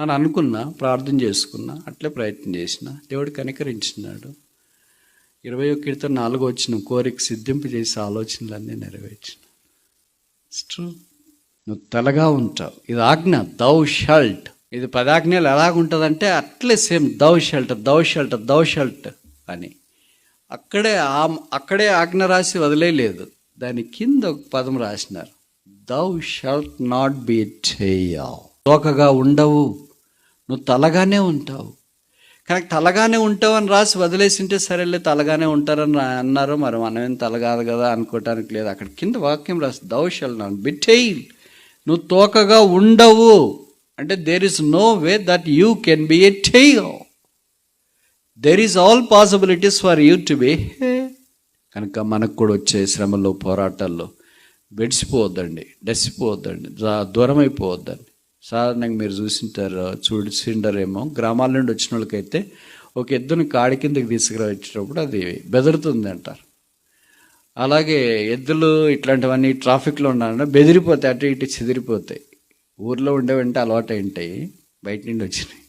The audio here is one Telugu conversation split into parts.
అని అనుకున్నా, ప్రార్థన చేసుకున్నా, అట్లే ప్రయత్నం చేసిన. దేవుడు కనికరించినాడు. 21 కీర్తన 4వ వచనం, కోరిక సిద్ధింపు చేసే ఆలోచనలన్నీ నెరవేర్చిన. ట్రూ. నువ్వు తలగా ఉంటావు. ఇది ఆజ్ఞ, దౌ షల్ట్. ఇది 10 ఆజ్ఞలు ఎలాగుంటుందంటే అట్లే సేమ్, దౌ షల్ట్, దౌ షల్ట్, దౌ షల్ట్ అని అక్కడే ఆజ్ఞ రాసి వదిలేయలేదు. దాని కింద ఒక పదం రాసినారు, దౌ షల్ట్ నాట్ బి టెయిల్. తోకగా ఉండవు, నువ్వు తలగానే ఉంటావు. కానీ తలగానే ఉంటావు అని రాసి వదిలేసింటే సరేలే, తలగానే ఉంటారని అన్నారు, మరి మనమేం తలగాదు కదా అనుకోవటానికి లేదు. అక్కడ కింద వాక్యం రాసి, thou shalt not be tail. నువ్వు తోకగా ఉండవు అంటే there is no way that you can be a tail. There is all possibilities for you to be. కనుక మనకు కూడా వచ్చే శ్రమల్లో, పోరాటాల్లో బెడిసిపోవద్దండి, డసిపోవద్దండి, దూరం అయిపోవద్దండి. సాధారణంగా మీరు చూసింటారేమో, గ్రామాల నుండి వచ్చిన వాళ్ళకైతే ఒక ఎద్దుని కాడి కిందకి తీసుకురావచ్చేటప్పుడు అది బెదురుతుంది అంటారు. అలాగే ఎద్దులు ఇట్లాంటివన్నీ ట్రాఫిక్లో ఉన్నాయన్నా బెదిరిపోతాయి, అటు ఇటు చెదిరిపోతాయి. ఊర్లో ఉండేవంటే అలవాటు ఉంటాయి, బయట నుండి వచ్చినాయి.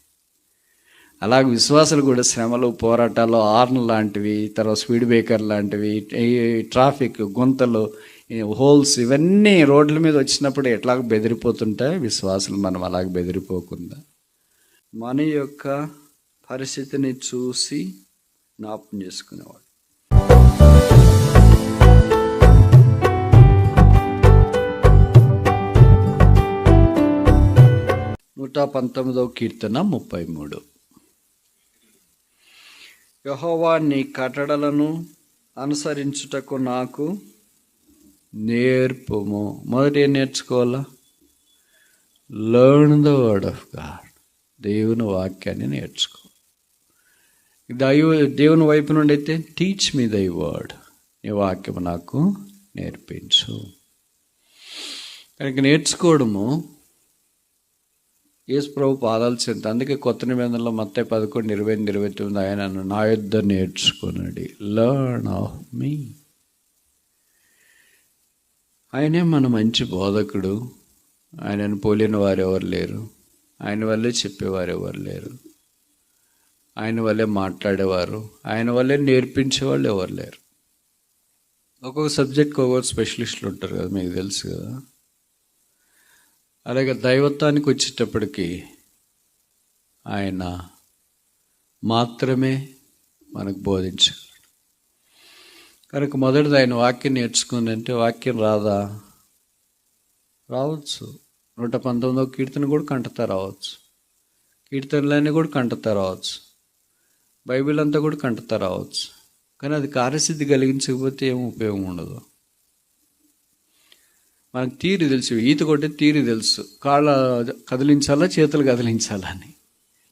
అలాగే విశ్వాసాలు కూడా శ్రమలు, పోరాటాలు, హార్న్ లాంటివి, తర్వాత స్పీడ్ బ్రేకర్ లాంటివి, ట్రాఫిక్ గుంతలు, హోల్స్, ఇవన్నీ రోడ్ల మీద వచ్చినప్పుడు ఎట్లాగ బెదిరిపోతుంటాయి. విశ్వాసులు మనం అలాగ బెదిరిపోకుండా మన యొక్క పరిస్థితిని చూసి జ్ఞాపకం చేసుకునేవాడు. 119వ కీర్తన 33. యెహోవా నీ కట్టడలను అనుసరించుటకు నాకు నేర్పుము. మొదట ఏం నేర్చుకోవాలా? Learn the word of God. దేవుని వాక్యాన్ని నేర్చుకో. దేవుని వైపు నుండి అయితే టీచ్ మీ దై వర్డ్, నీ వాక్యం నాకు నేర్పించు. కనుక నేర్చుకోవడము యేసు ప్రభు పాదాలు చెంత. అందుకే కొత్త నిబంధనలో మత్తయి 11:20-29 ఆయన నా యొద్ద నేర్చుకున్నాడు, లర్న్ ఆఫ్ మీ. ఆయనే మన మంచి బోధకుడు. ఆయనను పోలిన వారు ఎవరు లేరు, ఆయన వల్లే చెప్పేవారు ఎవరు లేరు, ఆయన వల్లే మాట్లాడేవారు, ఆయన వల్లే నేర్పించేవాళ్ళు ఎవరు లేరు. ఒక్కొక్క సబ్జెక్ట్కి ఒక్కొక్క స్పెషలిస్టులు ఉంటారు కదా, మీకు తెలుసు కదా. అలాగే దైవత్వానికి వచ్చేటప్పటికి ఆయన మాత్రమే మనకు బోధించగలడు. కనుక మొదటిది ఆయన వాక్యం నేర్చుకుందంటే, వాక్యం రాదా? రావచ్చు. 119వ కీర్తన కూడా కంటతా రావచ్చు, కీర్తనలన్నీ కూడా కంటతా రావచ్చు, బైబిల్ అంతా కూడా కంటతా రావచ్చు. కానీ అది కార్యసిద్ధి కలిగించకపోతే ఏం ఉపయోగం ఉండదు. మనకు తీరు తెలుసు, ఈత కొట్టే తీరు తెలుసు, కాళ్ళ కదిలించాలా చేతులు కదిలించాలా అని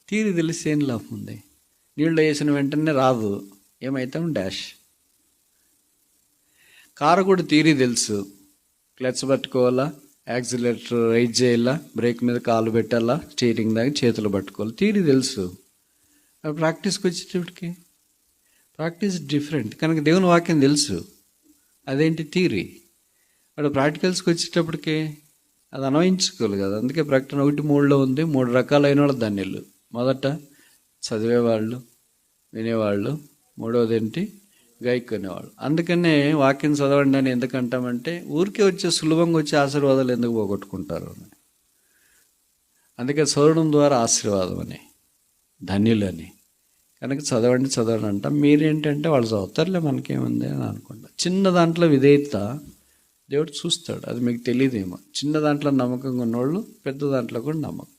తీరు తెలిసి ఏం లాభం ఉంది? నీళ్ళు వేసిన వెంటనే రాదు, ఏమైతాం డాష్. కారు కూడా తీరి తెలుసు, క్లచ్ పట్టుకోవాలా, యాక్సిలేటర్ రైజ్ చేయాలా, బ్రేక్ మీద కాలు పెట్టాలా, స్టీరింగ్ దాకా చేతులు పట్టుకోవాలి, తీరి తెలుసు. ప్రాక్టీస్కి వచ్చేటప్పటికి ప్రాక్టీస్ డిఫరెంట్. కనుక దేవుని వాక్యం తెలుసు, అదేంటి థియరీ. వాడు ప్రాక్టికల్స్కి వచ్చేటప్పటికి అది అన్వయించుకోవాలి కదా. అందుకే ప్రకటన 1:3లో ఉంది, 3 రకాలైన వాళ్ళు ధన్యులు. మొదట చదివేవాళ్ళు, వినేవాళ్ళు, మూడవది ఏంటి, గాయకునేవాళ్ళు. అందుకనే వాక్యం చదవండి అని ఎందుకంటామంటే, ఊరికే వచ్చే సులభంగా వచ్చే ఆశీర్వాదాలు ఎందుకు పోగొట్టుకుంటారు అని. అందుకే చదవడం ద్వారా ఆశీర్వాదం అని, ధన్యులని. కనుక చదవండి అంటాం. మీరేంటంటే వాళ్ళు చదువుతారులే మనకేముంది అని అనుకుంటా. చిన్న దాంట్లో విధేయత దేవుడు చూస్తాడు, అది మీకు తెలియదేమో. చిన్న దాంట్లో నమ్మకంగా ఉన్నవాళ్ళు పెద్ద దాంట్లో కూడా నమ్మకం.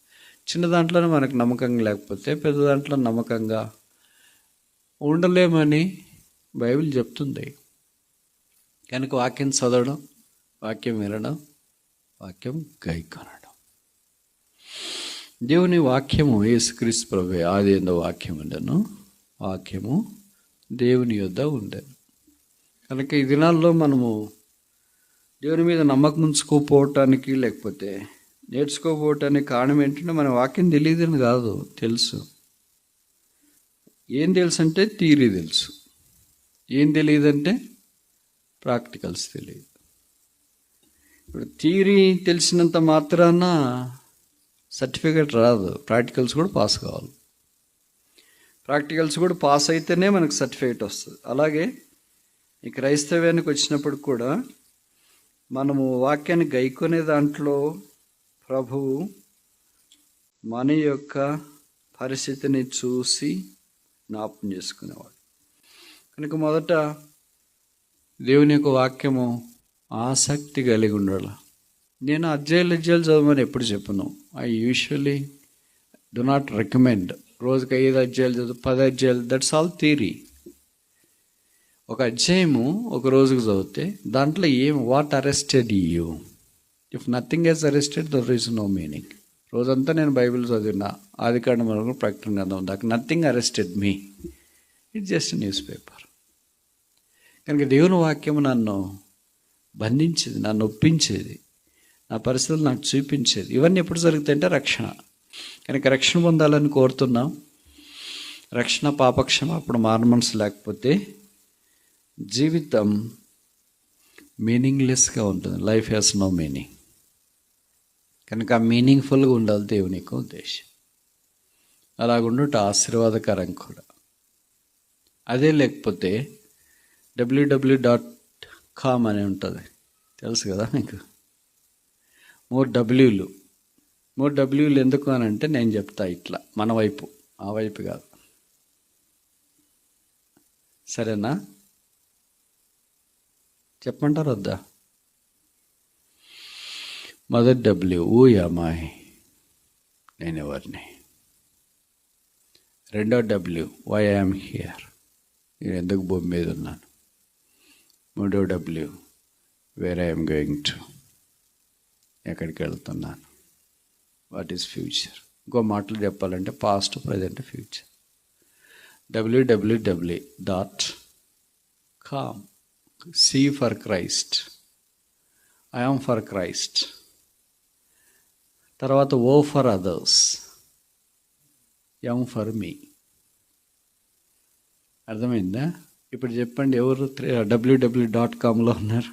చిన్న దాంట్లోనే మనకు నమ్మకంగా లేకపోతే పెద్ద దాంట్లో నమ్మకంగా ఉండలేమని బైబిల్ చెప్తుంది. కనుక వాక్యం చదవడం, వాక్యం వినడం, వాక్యం గైకొనడం. దేవుని వాక్యము యేసుక్రీస్తు ప్రభువే ఆది యందు వాక్యం ఉండెను, వాక్యము దేవుని యొద్ద ఉండెను. కనుక ఈ దినాల్లో మనము దేవుని మీద నమ్మకం ఉంచుకోపోవటానికి, లేకపోతే నేర్చుకోపోవటానికి కారణం ఏంటంటే మన వాక్యం తెలియదని కాదు, తెలుసు. ఏం తెలుసు అంటే థియరీ తెలుసు. ఏం తెలియదంటే ప్రాక్టికల్స్ తెలియదు. ఇప్పుడు థియరీ తెలిసినంత మాత్రాన సర్టిఫికేట్ రాదు, ప్రాక్టికల్స్ కూడా పాస్ కావాలి. ప్రాక్టికల్స్ కూడా పాస్ అయితేనే మనకు సర్టిఫికేట్ వస్తుంది. అలాగే ఈ క్రైస్తవ్యానికి వచ్చినప్పుడు కూడా మనము వాక్యాన్ని గైకొనే దాంట్లో ప్రభువు మన యొక్క పరిస్థితిని చూసి జ్ఞాపకం చేసుకునేవాడు. కనుక మొదట దేవుని యొక్క వాక్యము ఆసక్తి కలిగి ఉండాలి. నేను అధ్యాయాలు చదవమని ఎప్పుడు చెప్పను. I usually do not recommend రోజుకి 5 అధ్యాయాలు చదువు, 10 అధ్యాయాలు, దట్స్ ఆల్ థియరీ. ఒక అధ్యాయము ఒక రోజుకు చదివితే దాంట్లో what arrested you? If nothing has arrested there is no meaning. రోజంతా నేను బైబిల్ చదివినా, ఆదికాండం వరకు ప్రకటన గ్రంథం దాకా, nothing arrested me. It's just newspaper. కనుక దేవుని వాక్యము నన్ను బంధించేది, నన్ను ఒప్పించేది, నా పరిస్థితులు నాకు చూపించేది. ఇవన్నీ ఎప్పుడు జరుగుతాయంటే రక్షణ. కనుక రక్షణ పొందాలని కోరుతున్నాం. రక్షణ పాపక్షమాపణ మారుమనసు లేకపోతే జీవితం మీనింగ్లెస్గా ఉంటుంది. Life has no meaning. కనుక మీనింగ్ఫుల్గా ఉండాలి దేవుని యొక్క ఉద్దేశం. అలాగుండుట ఆశీర్వాదకరం కూడా. అదే లేకపోతే www.com అని ఉంటుంది, తెలుసు కదా మీకు. మూడు డబ్ల్యూలు ఎందుకు అని అంటే నేను చెప్తా ఇట్లా, మన వైపు, ఆ వైపు కాదు. సరేనా? చెప్పమంటారు వద్దా? మొదటి డబ్ల్యూ, ఊ యామాయ్, నేను ఎవరిని. రెండో డబ్ల్యూ, వై ఐఎమ్ హియర్, నేను ఎందుకు భూమి మీద ఉన్నాను. మూడో W, where I'm going to, ఎక్కడికి వెళ్తున్నాను. What is future. ఇంకో మాటలు చెప్పాలంటే past, present, future. www.com. C for Christ, I am for Christ. తర్వాత O for others, M for me. అర్థమైందా? ఇప్పుడు చెప్పండి, ఎవరు www.comలో ఉన్నారు?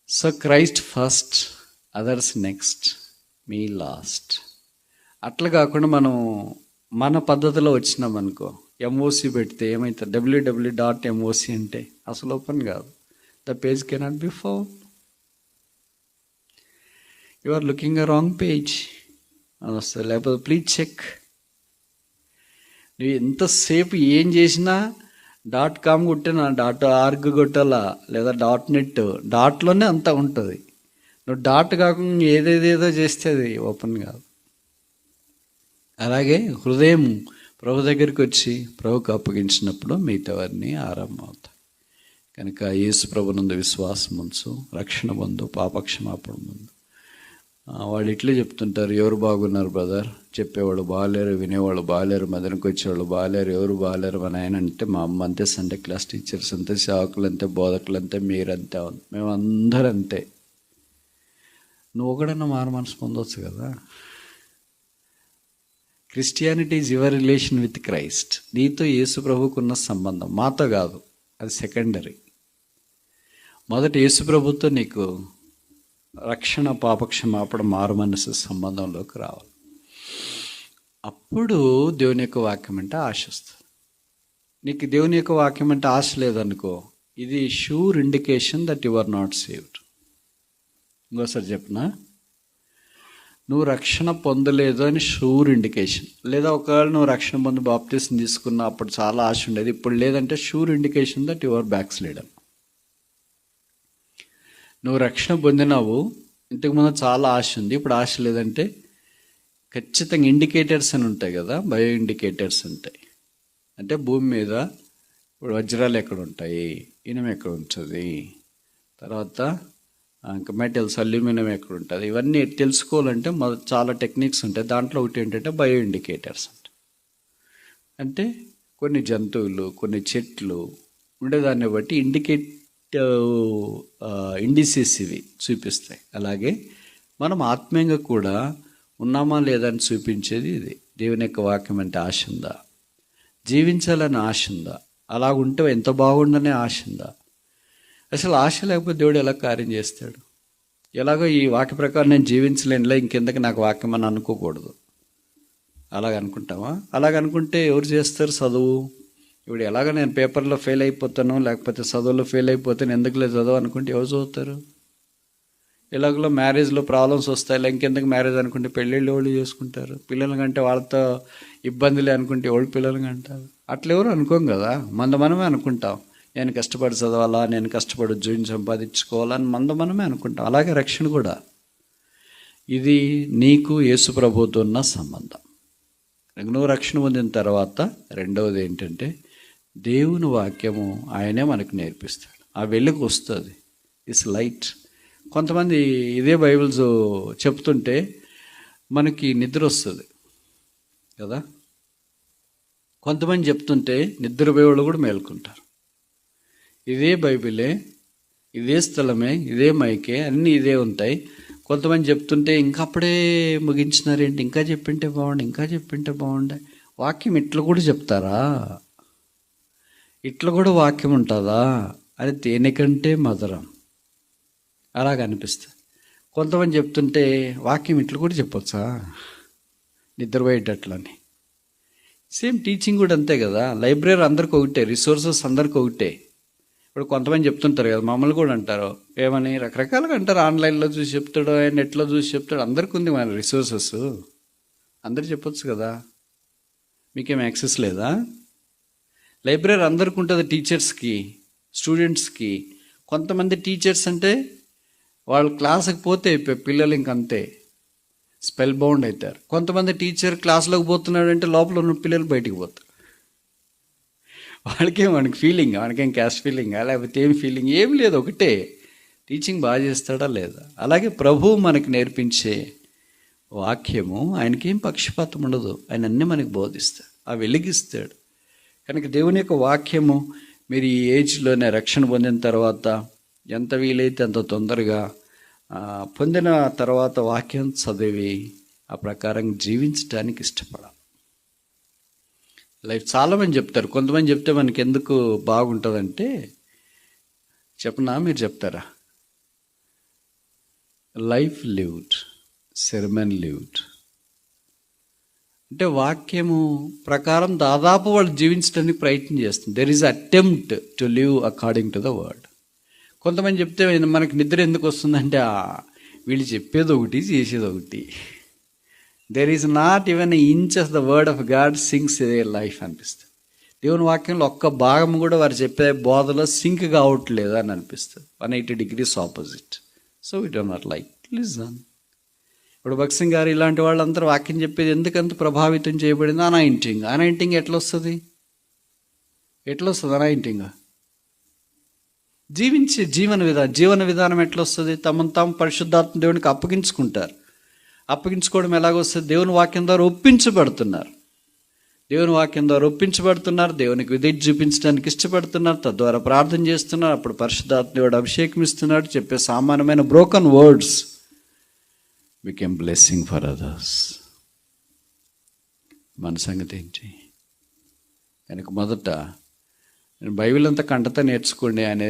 So Christ first, others next, me last. అట్లా కాకుండా మనం మన పద్ధతిలో వచ్చినాం అనుకో, ఎంఓసి పెడితే ఏమవుతుంది? www.moc అంటే అసలు ఓపెన్ కాదు. The page cannot be found. You are looking a wrong page అని వస్తుంది. లేకపోతే ప్లీజ్ చెక్. నువ్వు ఎంతసేపు ఏం చేసినా .com కొట్టినా, .org కొట్టాలా, లేదా .net, డాట్లోనే అంతా ఉంటుంది. నువ్వు డాట్ కాకుండా ఏదేదేదో చేస్తే అది ఓపెన్ కాదు. అలాగే హృదయం ప్రభు దగ్గరికి వచ్చి ప్రభుకు అప్పగించినప్పుడు మిగతావన్నీ ఆరంభం అవుతాయి. కనుక యేసు ప్రభునందు విశ్వాసం ఉంచు, రక్షణ పొందు, పాపక్షమాపణ పొందు. వాళ్ళు ఇట్లే చెప్తుంటారు, ఎవరు బాగున్నారు బ్రదర్, చెప్పేవాళ్ళు బాగాలేరు, వినేవాళ్ళు బాగాలేరు, మదనకు వచ్చేవాళ్ళు బాగాలేరు, ఎవరు బాగాలేరు అని ఆయన అంటే, మా అమ్మ అంతే, సండే క్లాస్ టీచర్స్ అంతే, సేవకులు అంతే, బోధకులు అంతే, మీరంతే, మేమందరూ అంతే. నువ్వు ఒకడన్నా మారు మనసు పొందవచ్చు కదా. Christianity is your relation with Christ. నీతో యేసు ప్రభుకున్న సంబంధం, మాతో కాదు, అది సెకండరీ. మొదట యేసు ప్రభుతో నీకు రక్షణ, పాపక్షమాపణ, మారు మనసు సంబంధంలోకి రావాలి. అప్పుడు దేవుని యొక్క వాక్యం అంటే ఆశ వస్తుంది. నీకు దేవుని యొక్క వాక్యం అంటే ఆశ లేదనుకో, ఇది sure indication that you are not saved. ఇంకోసారి చెప్పనా, నువ్వు రక్షణ పొందలేదు అని షూర్ ఇండికేషన్. లేదా ఒకవేళ నువ్వు రక్షణ పొంది బాప్టిజం తీసుకున్నా, అప్పుడు చాలా ఆశ ఉండేది, ఇప్పుడు లేదంటే sure indication that you are backslider. నువ్వు రక్షణ పొందినావు, ఇంతకుముందు చాలా ఆశ ఉంది, ఇప్పుడు ఆశ లేదంటే ఖచ్చితంగా ఇండికేటర్స్ అని ఉంటాయి కదా, బయో ఇండికేటర్స్ ఉంటాయి. అంటే భూమి మీద ఇప్పుడు వజ్రాలు ఎక్కడ ఉంటాయి, ఇనుము ఎక్కడ ఉంటుంది, తర్వాత ఇంకా మెటల్స్, అల్యూమినియం ఎక్కడ ఉంటుంది, ఇవన్నీ తెలుసుకోవాలంటే చాలా టెక్నిక్స్ ఉంటాయి. దాంట్లో ఒకటి ఏంటంటే బయో ఇండికేటర్స్ ఉంటాయి. అంటే కొన్ని జంతువులు, కొన్ని చెట్లు ఉండేదాన్ని బట్టి ఇండిసెస్ ఇవి చూపిస్తాయి. అలాగే మనం ఆత్మీయంగా కూడా ఉన్నామా లేదా అని చూపించేది ఇది. దేవుని యొక్క వాక్యం అంటే ఆశ ఉందా, జీవించాలని ఆశ ఉందా, అలాగుంటే ఎంత బాగుండనే ఆశ ఉందా. అసలు ఆశ లేకపోతే దేవుడు ఎలా కార్యం చేస్తాడు? ఎలాగో ఈ వాక్య ప్రకారం నేను జీవించలేనులే, ఇంకెందుకు నాకు వాక్యం అని అనుకోకూడదు. అలాగ అనుకుంటావా? అలాగ అనుకుంటే ఎవరు చేస్తారు చదువు? ఇప్పుడు ఎలాగ నేను పేపర్లో ఫెయిల్ అయిపోతాను, లేకపోతే చదువులో ఫెయిల్ అయిపోతాను, ఎందుకులే చదువు అనుకుంటే ఎవరు చదువుతారు? ఎలాగో మ్యారేజ్లో ప్రాబ్లమ్స్ వస్తాయి, ఇంకెందుకు మ్యారేజ్ అనుకుంటే పెళ్ళిళ్ళు ఎవరు చేసుకుంటారు? పిల్లల కంటే వాళ్ళతో ఇబ్బందులే అనుకుంటే ఎవరు పిల్లలు అంటారు? అట్లా ఎవరు అనుకోం కదా, మనమే అనుకుంటాం. నేను కష్టపడి చదవాలా, నేను కష్టపడి ఉద్యోగం సంపాదించుకోవాలని మనమే అనుకుంటాం. అలాగే రక్షణ కూడా. ఇది నీకు యేసు ప్రభువుతో ఉన్న సంబంధం. నువ్వు రక్షణ పొందిన తర్వాత రెండవది ఏంటంటే దేవుని వాక్యము ఆయనే మనకు నేర్పిస్తాడు. ఆ వెలుగు వస్తుంది. It's light. కొంతమంది ఇదే బైబిల్స్ చెప్తుంటే మనకి నిద్ర వస్తుంది కదా. కొంతమంది చెప్తుంటే నిద్రపోయేవాళ్ళు కూడా మేల్కొంటారు. ఇదే బైబిలే, ఇదే స్థలమే, ఇదే మైకే, అన్నీ ఇదే ఉంటాయి. కొంతమంది చెప్తుంటే ఇంకా అప్పుడే ముగించినారేంటి, ఇంకా చెప్పింటే బాగుండే. వాక్యం ఇట్లా కూడా చెప్తారా? ఇట్లా కూడా వాక్యం ఉంటుందా? అది దేనికంటే మధురం. అలాగ అనిపిస్తుంది. కొంతమంది చెప్తుంటే వాక్యం ఇట్లా కూడా చెప్పొచ్చా, నిద్రపోయేటట్లని. సేమ్ టీచింగ్ కూడా అంతే కదా. లైబ్రరీ అందరికి ఒకటే, రిసోర్సెస్ అందరికి ఒకటే. ఇప్పుడు కొంతమంది చెప్తుంటారు కదా, మమ్మల్ని కూడా అంటారు, ఏమని రకరకాలుగా అంటారు. ఆన్లైన్లో చూసి చెప్తాడు, నెట్లో చూసి చెప్తాడు. అందరికీ ఉంది మన రిసోర్సెస్, అందరు చెప్పొచ్చు కదా. మీకేం యాక్సెస్ లేదా? లైబ్రరీ అందరికి ఉంటుంది, టీచర్స్కి, స్టూడెంట్స్కి. కొంతమంది టీచర్స్ అంటే వాళ్ళు క్లాస్కి పోతే పిల్లలు ఇంకంతే స్పెల్ బౌండ్ అవుతారు. కొంతమంది టీచర్ క్లాస్లోకి పోతున్నాడు అంటే లోపల ఉన్న పిల్లలు బయటికి పోతారు. మనకి ఫీలింగ్, మనకేం క్యాస్ట్ ఫీలింగా లేకపోతే ఏం ఫీలింగ్ ఏం లేదు, ఒకటే. టీచింగ్ బాగా చేస్తాడా లేదా? అలాగే ప్రభువు మనకి నేర్పించే వాక్యము, ఆయనకేం పక్షపాతం ఉండదు. ఆయన అన్నీ మనకి బోధిస్తాడు, ఆ వెలిగిస్తాడు. కనుక దేవుని యొక్క వాక్యము మీరు ఈ ఏజ్లోనే రక్షణ పొందిన తర్వాత ఎంత వీలైతే అంత తొందరగా పొందిన తర్వాత వాక్యం చదివి ఆ ప్రకారం జీవించడానికి ఇష్టపడాలి. లైఫ్ చాలామంది చెప్తారు. కొంతమంది చెప్తే మనకి ఎందుకు బాగుంటుందంటే చెప్పనా, మీరు చెప్తారా? లైఫ్ లివ్డ్, సెర్మన్ లివ్డ్ అంటే వాక్యము ప్రకారం దాదాపు వాళ్ళు జీవించడానికి ప్రయత్నం చేస్తుంది. There is attempt to live according to the word. కొంతమంది చెప్తే మనకి నిద్ర ఎందుకు వస్తుందంటే వీళ్ళు చెప్పేది ఒకటి, చేసేది ఒకటి. There is not even inch of the word of God sinks A life అనిపిస్తుంది. దేవుని వాక్యంలో ఒక్క భాగం కూడా వారు చెప్పే బోధలో సింక్ కావట్లేదు అని అనిపిస్తుంది. 180 degrees opposite. So we don't not like listen. ఇప్పుడు భగత్ సింగ్ గారు ఇలాంటి వాళ్ళందరూ వాక్యం చెప్పేది ఎందుకంత ప్రభావితం చేయబడింది? అనాయింటింగ్ ఎట్లా వస్తుంది? అనాయింటింగ్ జీవించే జీవన విధానం ఎట్లా వస్తుంది? తమను తాము పరిశుద్ధాత్మ దేవునికి అప్పగించుకుంటారు. అప్పగించుకోవడం ఎలాగొస్తుంది? దేవుని వాక్యం ద్వారా ఒప్పించబడుతున్నారు. దేవునికి విధేయత చూపించడానికి ఇష్టపడుతున్నారు. తద్వారా ప్రార్థన చేస్తున్నారు. అప్పుడు పరిశుద్ధాత్మ దేవుడు అభిషేకం ఇస్తున్నాడు. చెప్పే సామాన్యమైన broken words became blessing for others. మన సంగతి ఏంటి? కనుక మొదట బైబిల్ అంతా కంటతా నేర్చుకోండి అనే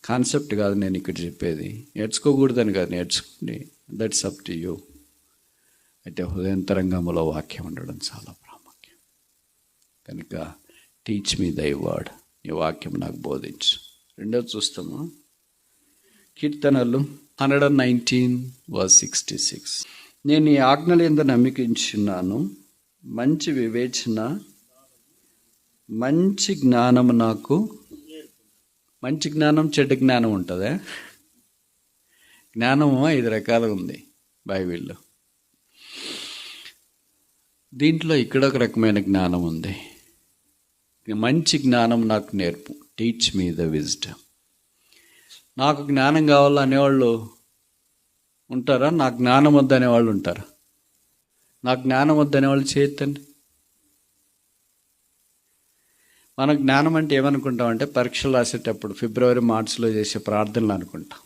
కాన్సెప్ట్ కాదు నేను ఇక్కడ చెప్పేది. నేర్చుకోకూడదని కాదు, నేర్చుకోండి. That's up to you. అయితే హృదయంతరంగంలో వాక్యం ఉండడం చాలా ప్రాముఖ్యం. కనుక టీచ్ మీ దై వర్డ్, నీ వాక్యం నాకు బోధించు. రెండోది చూస్తాము, కీర్తనలు 119:66. నేను ఈ ఆజ్ఞల యందు నమ్మికించున్నాను, మంచి వివేచన, మంచి జ్ఞానము నాకు. మంచి జ్ఞానం, చెడ్డ జ్ఞానం ఉంటుందా? జ్ఞానము 5 రకాలు ఉంది బైబిల్లో. దీంట్లో ఇక్కడ ఒక రకమైన జ్ఞానం ఉంది. మంచి జ్ఞానం నాకు నేర్పు. Teach me the wisdom. నాకు జ్ఞానం కావాలా అనేవాళ్ళు ఉంటారా? నాకు జ్ఞానం వద్దనేవాళ్ళు ఉంటారా? నాకు జ్ఞానం వద్దనేవాళ్ళు చేయొద్దండి. మన జ్ఞానం అంటే ఏమనుకుంటామంటే పరీక్షలు రాసేటప్పుడు ఫిబ్రవరి మార్చిలో చేసే ప్రార్థనలు అనుకుంటాం.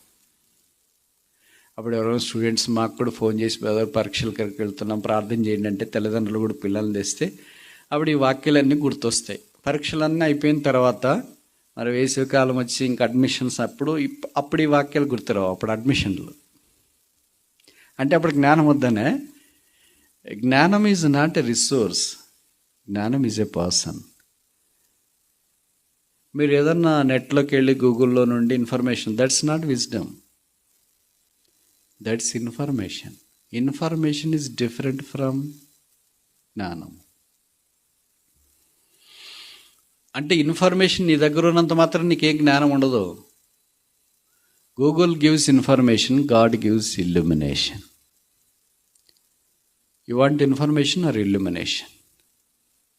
అప్పుడు ఎవరైనా స్టూడెంట్స్ మాకు కూడా ఫోన్ చేసి పరీక్షలకి వెళ్తున్నాం ప్రార్థన చేయండి అంటే తల్లిదండ్రులు కూడా పిల్లల్ని తెస్తే అప్పుడు ఈ వాక్యాలన్నీ గుర్తొస్తాయి. పరీక్షలన్నీ అయిపోయిన తర్వాత మరి వేసవికాలం వచ్చి ఇంకా అడ్మిషన్స్ అప్పుడు ఈ వాక్యాలు గుర్తురావు. అప్పుడు అడ్మిషన్లు అంటే అప్పుడు జ్ఞానం వద్దనే. జ్ఞానం ఈజ్ నాట్ ఎ రిసోర్స్, జ్ఞానం ఈజ్ ఎ పర్సన్. మీరు ఏదన్నా నెట్లోకి వెళ్ళి గూగుల్లో నుండి information, that's not wisdom, that's information. Information is different from జ్ఞానం. అంటే ఇన్ఫర్మేషన్ నీ దగ్గర ఉన్నంత మాత్రం నీకేం జ్ఞానం ఉండదు. Google gives information, God gives illumination. You want information are illumination?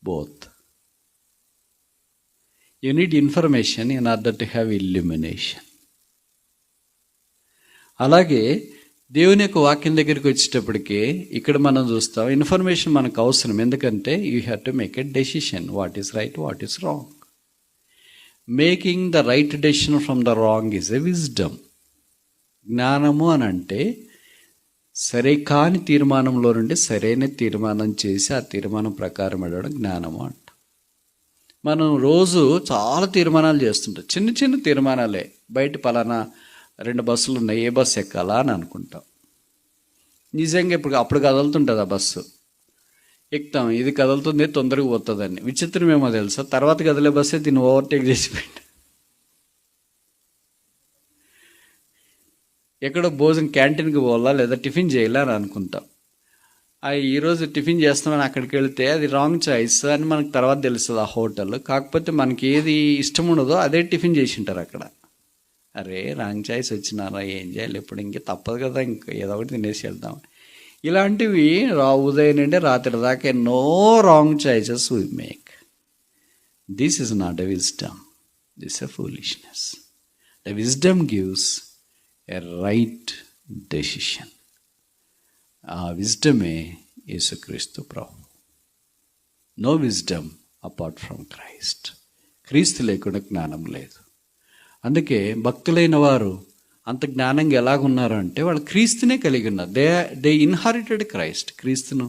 Both. You need information in order to have illumination. అలాగే దేవుని యొక్క వాక్యం దగ్గరికి వచ్చేటప్పటికి ఇక్కడ మనం చూస్తాం, ఇన్ఫర్మేషన్ మనకు అవసరం. ఎందుకంటే you have to make a decision, what is right, what is wrong. Making the right decision from the wrong is a wisdom. జ్ఞానము అని అంటే సరే కాని తీర్మానంలో నుండి సరైన తీర్మానం చేసి ఆ తీర్మానం ప్రకారం వెళ్ళడం జ్ఞానము అంట. మనం రోజు చాలా తీర్మానాలు చేస్తుంటాం, చిన్న చిన్న తీర్మానాలే. బయట పలానా 2 బస్సులు ఉన్నాయి, ఏ బస్సు ఎక్కాలా అని అనుకుంటాం. నిజంగా అప్పుడు కదులుతుంటుంది ఆ బస్సు, ఎక్కుతాం, ఇది కదులుతుంది తొందరగా పోతుందని. విచిత్రం ఏమో తెలుసా, తర్వాత కదిలే బస్సే దీన్ని ఓవర్టేక్ చేసి పెట్ట. ఎక్కడో భోజనం క్యాంటీన్కి పోవాలా లేదా టిఫిన్ చేయాలా అని అనుకుంటాం. ఈరోజు టిఫిన్ చేస్తామని అక్కడికి వెళితే అది రాంగ్ చాయిస్ అని మనకు తర్వాత తెలుస్తుంది ఆ హోటల్. కాకపోతే మనకి ఏది ఇష్టం ఉండదో అదే టిఫిన్ చేసి ఉంటారు అక్కడ. అరే రాంగ్ చాయిస్ వచ్చినారా, ఏం చేయాలి, ఇప్పుడు ఇంకే తప్పదు కదా, ఇంకా ఏదో ఒకటి తినేసి వెళ్దాం. ఇలాంటివి ఉదయం నుండి రాత్రి దాకా ఎన్నో wrong choices we make. This is not a wisdom, this a foolishness. The wisdom gives a right decision. ఆ విజ్డమే యేసుక్రీస్తు ప్రభు. No wisdom apart from Christ. క్రీస్తు లేకుండా జ్ఞానం లేదు. అందుకే భక్తులైన వారు అంత జ్ఞానంగా ఎలాగున్నారు అంటే వాళ్ళు క్రీస్తునే కలిగి ఉన్నారు. They inherited Christ. క్రీస్తును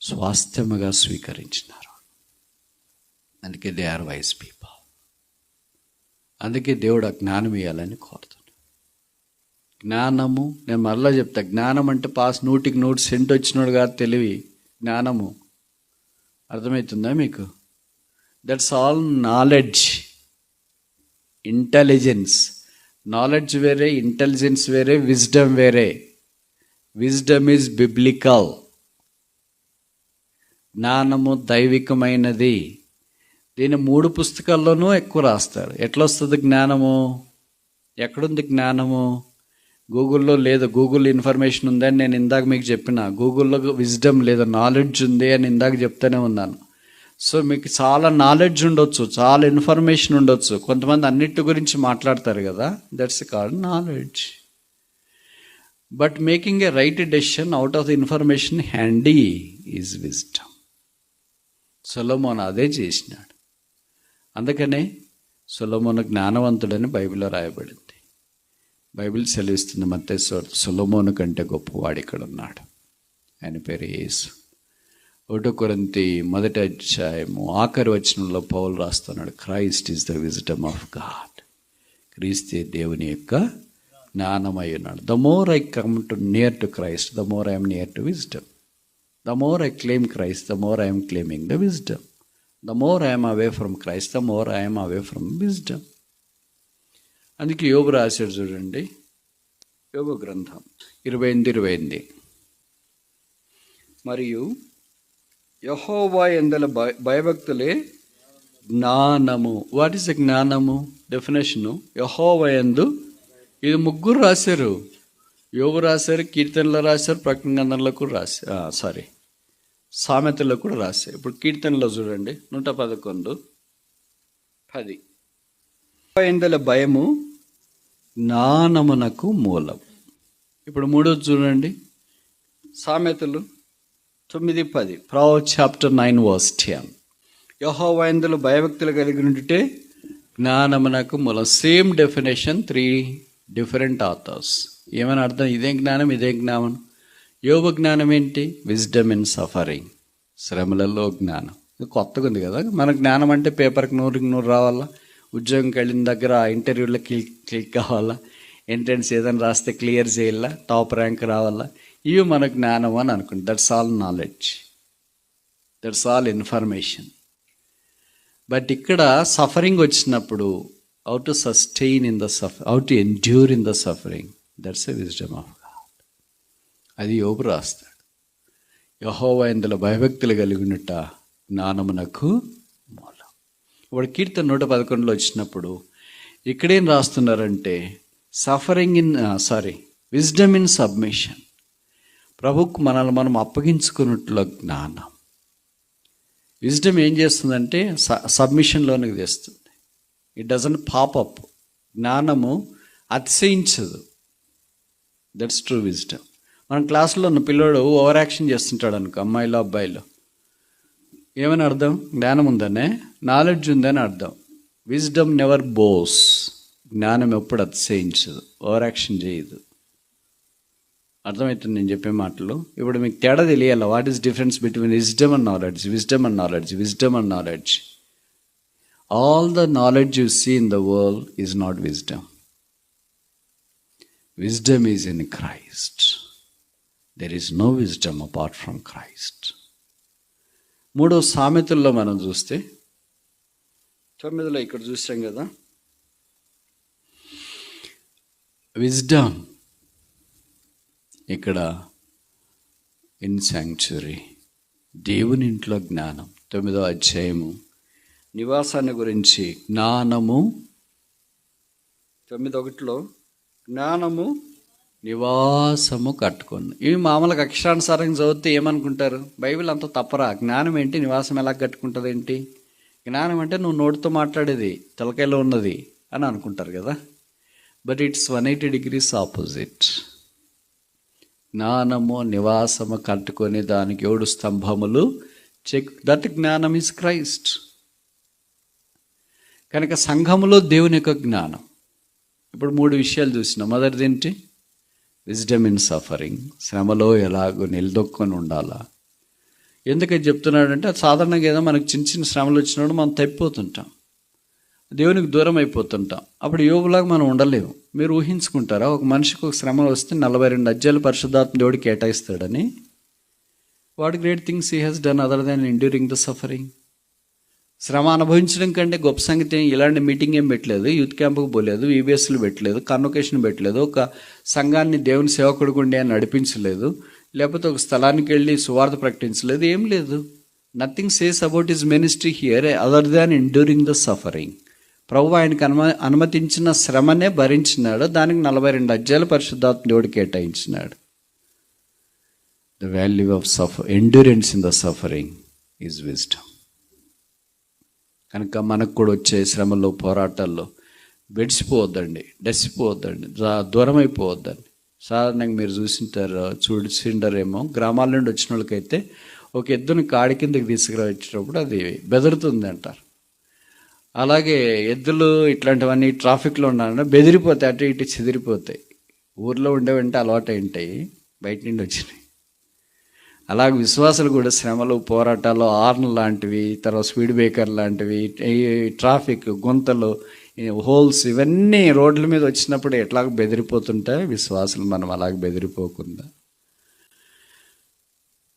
స్వాస్థ్యముగా స్వీకరించినారు. అందుకే దే ఆర్ వైస్ పీపుల్. అందుకే దేవుడు ఆ జ్ఞానం ఇవ్వాలని కోరుతున్నాడు. జ్ఞానము, నేను మళ్ళీ చెప్తా, జ్ఞానం అంటే పాస్ 100కి 100% వచ్చినాడు కాదు తెలివి. జ్ఞానము అర్థమవుతుందా మీకు? That's all knowledge. Intelligence, knowledge వేరే, ఇంటెలిజెన్స్ వేరే, విజ్డమ్ వేరే. Wisdom is biblical. జ్ఞానము దైవికమైనది. దీని 3 పుస్తకాల్లోనూ ఎక్కువ రాస్తారు. ఎట్లా వస్తుంది జ్ఞానము? ఎక్కడుంది జ్ఞానము? గూగుల్లో లేదు. గూగుల్ ఇన్ఫర్మేషన్ ఉందని నేను ఇందాక మీకు చెప్పిన. గూగుల్లో విజ్డమ్ లేదు, నాలెడ్జ్ ఉంది అని ఇందాక చెప్తూనే ఉన్నాను. సో మీకు చాలా నాలెడ్జ్ ఉండొచ్చు, చాలా ఇన్ఫర్మేషన్ ఉండొచ్చు. కొంతమంది అన్నిటి గురించి మాట్లాడతారు కదా, that's called knowledge. But making a right decision out of the information handy is wisdom. సొలొమోను అదే చేసినాడు. అందుకనే సొలొమోను జ్ఞానవంతుడని బైబిల్లో రాయబడింది. బైబిల్ సెలవిస్తుంది, మత్తయి సొలొమోను కంటే గొప్పవాడు ఇక్కడ ఉన్నాడు, ఆయన పేరు యేసు. 1 కొరింథీ 1:1 పౌలు రాస్తున్నాడు, Christ is the wisdom of God. క్రీస్తే దేవుని యొక్క జ్ఞానమై ఉన్నాడు. The more I come to near to Christ, the more I'm near to wisdom. The more I claim Christ, the more I'm claiming the wisdom. The more I'm away from Christ, the more I'm away from wisdom. అందుకే యోబు రాశాడు చూడండి, యోబు గ్రంథం 28:28, మరియు యెహోవా యందల భయభక్తులే జ్ఞానము. వాట్ ఈస్ ద జ్ఞానము? డెఫినేషను, యెహోవా యందు. ఇది 3 రాశారు. యోబు రాశారు, కీర్తనలో రాశారు, ప్రకటన గ్రంథంలో కూడా రాశారు, సామెతల్లో కూడా రాశారు. ఇప్పుడు కీర్తనలో చూడండి 111:10, యందల భయము జ్ఞానమునకు మూలం. ఇప్పుడు 3 చూడండి, సామెతలు 9:10, Proverbs chapter 9:10, యెహోవా యందు భయభక్తులు కలిగి ఉంటే జ్ఞానమునకు మూలం. Same definition, 3 different authors. ఏమని అర్థం? ఇదే జ్ఞానం, ఇదే జ్ఞానం. యోబు జ్ఞానం ఏంటి? విజ్డమ్ ఇన్ సఫరింగ్, శ్రమలలో జ్ఞానం. ఇది కొత్తగా ఉంది కదా. మన జ్ఞానం అంటే పేపర్కి 100కి 100 రావాలా, ఉద్యోగంకి వెళ్ళిన దగ్గర ఇంటర్వ్యూలో క్లిక్ కావాలా, ఎంట్రన్స్ ఏదైనా రాస్తే క్లియర్ చేయాలా, టాప్ ర్యాంక్ రావాలా, ఇవి మన జ్ఞానం అని అనుకుంటాం. That's all knowledge, that's all information. But ఇక్కడ సఫరింగ్ వచ్చినప్పుడు how to sustain in the suffer, how to endure in the suffering, that's a wisdom of God. అది యోబు రాస్తాడు. యెహోవా యందు భయభక్తులు కలిగినట్ట జ్ఞానమునకు మూలం. ఇప్పుడు కీర్తన 111లో వచ్చినప్పుడు ఇక్కడేం రాస్తున్నారంటే suffering in wisdom in submission. ప్రభుకు మనల్ని మనం అప్పగించుకున్నట్లు జ్ఞానం. విజ్డమ్ ఏం చేస్తుందంటే సబ్మిషన్లోనికి తెస్తుంది. It doesn't popup. జ్ఞానము అతిశయించదు. That's true wisdom. మన క్లాసులో ఉన్న పిల్లోడు ఓవర్ యాక్షన్ చేస్తుంటాడు అనుకో, అమ్మాయిలో అబ్బాయిలో, ఏమని అర్థం? జ్ఞానం ఉందనే, నాలెడ్జ్ ఉందని అర్థం. Wisdom never boasts. జ్ఞానం ఎప్పుడు అతిశయించదు, ఓవర్ యాక్షన్ చేయదు. అర్థమవుతుంది నేను చెప్పే మాటలు? ఇప్పుడు మీకు తేడా తెలియాలి. What is difference between wisdom and knowledge? Wisdom and knowledge, wisdom and knowledge. All the knowledge you see in the world is not wisdom. Wisdom is in Christ. There is no wisdom apart from Christ. 3వ సామెతల్లో మనం చూస్తే 9లో ఇక్కడ చూసాం కదా, విజ్డమ్ ఇక్కడ ఇన్ శాంక్చురీ, దేవుని ఇంట్లో జ్ఞానం. 9వ అధ్యాయము నివాసాన్ని గురించి జ్ఞానము 9:1లో జ్ఞానము నివాసము కట్టుకుని. ఇవి మామూలుగా అక్షరానుసారంగా చదివితే ఏమనుకుంటారు? బైబిల్ అంతా తప్పరా? జ్ఞానం ఏంటి, నివాసం ఎలా కట్టుకుంటుంది ఏంటి? జ్ఞానం అంటే నువ్వు నోటితో మాట్లాడేది, తలకాయలో ఉన్నది అని అనుకుంటారు కదా. But it's 180 degrees opposite. జ్ఞానము నివాసము కట్టుకొని దానికి 7 స్తంభములు దట్ జ్ఞానం ఈజ్ క్రైస్ట్. కనుక సంఘములో దేవుని యొక్క జ్ఞానం. ఇప్పుడు 3 విషయాలు చూసినాం. మొదటిది ఏంటి? Wisdom in suffering. శ్రమలో ఎలాగో నిలదొక్కొని ఉండాలా. ఎందుకని చెప్తున్నాడంటే సాధారణంగా ఏదో మనకు చిన్న చిన్న శ్రమలు వచ్చినప్పుడు మనం తప్పిపోతుంటాం, దేవునికి దూరం అయిపోతుంటాం. అప్పుడు యోబులాగా మనం ఉండలేము. మీరు ఊహించుకుంటారా ఒక మనిషికి ఒక శ్రమ వస్తే 42 అధ్యాయాలు పరిశుద్ధాత్మ దేవుడు కేటాయిస్తాడని? What great things he has done other than enduring the suffering. శ్రమ అనుభవించడం కంటే గొప్ప సంగతి ఇలాంటి మీటింగ్ ఏం పెట్టలేదు, యూత్ క్యాంపుకు పోలేదు, ఈబీఎస్లు పెట్టలేదు, కన్వొకేషన్ పెట్టలేదు, ఒక సంఘాన్ని దేవుని సేవకుడు గుండి అని నడిపించలేదు, లేకపోతే ఒక స్థలానికి వెళ్ళి సువార్త ప్రకటించలేదు, ఏం లేదు. Nothing says about his ministry here other than enduring the suffering. ప్రభు ఆయనకు అనుమతించిన శ్రమనే భరించినాడు. దానికి 42 అధ్యాయాలు పరిశుద్ధాత్మ దేవుడు కేటాయించినాడు. The value of endurance in the suffering is wisdom. కనుక మనకు కూడా వచ్చే శ్రమలో, పోరాటాల్లో బెడిసిపోవద్దండి, డసిపోవద్దండి, దూరం అయిపోవద్దండి. సాధారణంగా మీరు చూసింటారేమో, గ్రామాల నుండి వచ్చిన వాళ్ళకైతే ఒక ఎద్దుని కాడి కిందకి తీసుకురావచ్చేటప్పుడు అది బెదురుతుంది అంటారు. అలాగే ఎద్దులు ఇట్లాంటివన్నీ ట్రాఫిక్లో ఉన్నారంటే బెదిరిపోతాయి, అటు ఇటు చెదిరిపోతాయి. ఊర్లో ఉండేవంటే అలవాటు ఉంటాయి, బయట నుండి వచ్చినాయి. అలాగే విశ్వాసాలు కూడా శ్రమలు, పోరాటాలు, హార్న్ లాంటివి, తర్వాత స్పీడ్ బ్రేకర్ లాంటివి, ట్రాఫిక్ గుంతలు, హోల్స్, ఇవన్నీ రోడ్ల మీద వచ్చినప్పుడు ఎట్లాగ బెదిరిపోతుంటాయి విశ్వాసాలు. మనం అలాగ బెదిరిపోకుండా